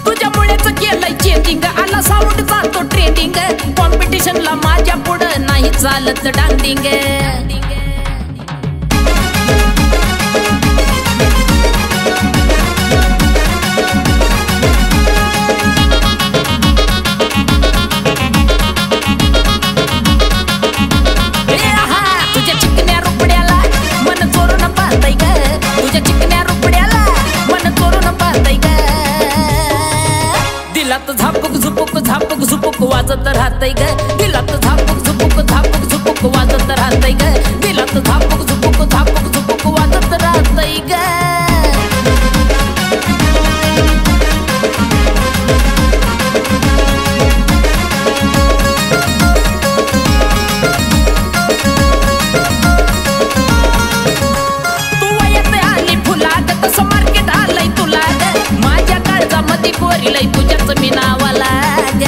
तुझ्यामुळेच केलंय चेंजिंग, आला साऊंड जातो ट्रेंडिंग, कॉम्पिटिशनला माझ्या पुढं नाही चालत डांडिंग। दिलात झापूक झुपूक झापूक झुपूक वाजत राहतय ग, दिलात झापूक झुपूक झापूक झुपूक वाजत राहतय ग, दिलात झापूक झुपूक झापूक झुपूक वाजत राहतय ग। तू वयात आली फुलाग, तसं मार्केट आलंय तुला ग, माझ्या काळजामध्ये कोरिलंय तुझ्याच मी नावाला ग।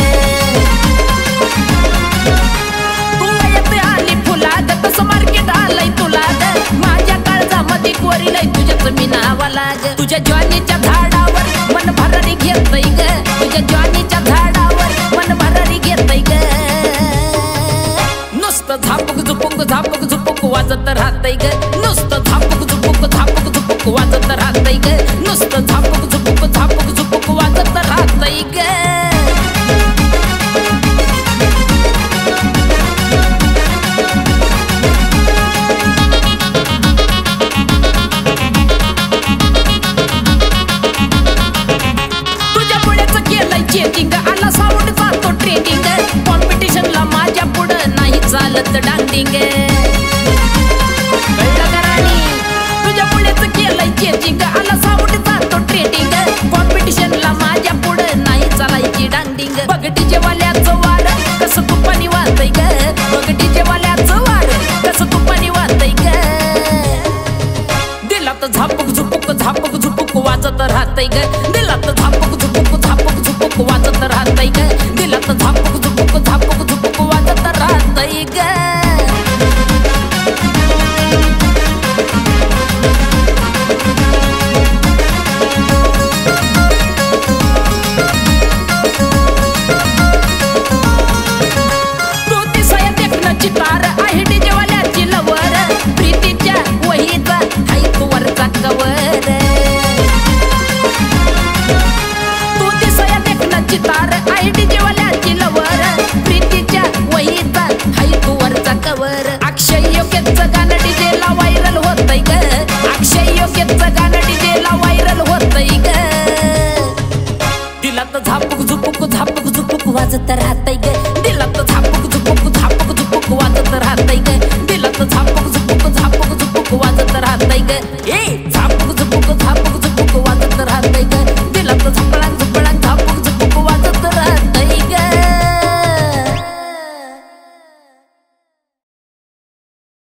तू वयात आली फुलाग, तसं मार्केट आलंय तुला ग, माझ्या काळजामध्ये कोरिलंय तुझ्याच मी नावाला ग। तुझ्या ज्वानीच्या झाडावर मन भरारी घेतय ग, तुझ्या ज्वानीच्या झाडावर मन भरारी घेतय ग। नुसतं झापूक झुपूक झापूक झुपूक वाजत राहतय ग, नुसतं झापूक झुपूक झापूक झुपूक वाजत राहतय ग, नुसतं झापूक झुपूक झापूक झुपूक वाजत राहतय ग। तुझ्यामुळेच केलंय चेंजिंग, आला साऊंड जातो ट्रेंडिंग, कॉम्पिटिशनला माझ्या पुढं नाही चालत डांडिंग। तुझ्यामुळेच केलंय चेंजिंग, आला साऊंड जातो ट्रेंडिंग, कॉम्पिटिशनला माझ्या पुढं नाही चालायची डांडिंग। बघ डीजे वाल्याचं वार कसं तुपानी वाजतय ग, बघ डीजे वाल्याचं वार कसं तुपानी वाजतय ग। दिलात झापूक झुपूक झापूक झुपूक वाजत राहतय ग, दिलात झापूक झुपूक झापूक झुपूक वाजत राहतय ग, दिलात झापूक झुपूक झापूक झुपूक वाजत राहतय ग। चितार आहे डीजे वाल्याची लवर, प्रीतीच्या वहीचा हाय तू वरचा कवर। तू दिसया देखना चितार आहे डीजे वाल्याची लवर, प्रीतीच्या वहीचा हाय तू वरचा कवर। अक्षय योग्यचं गाणं डीजेला व्हायरल होतय ग, अक्षय योग्यचं गाणं डीजेला व्हायरल होतय ग। दिलात झापूक झुपूक झापूक झुपूक वाजत राहतय ग,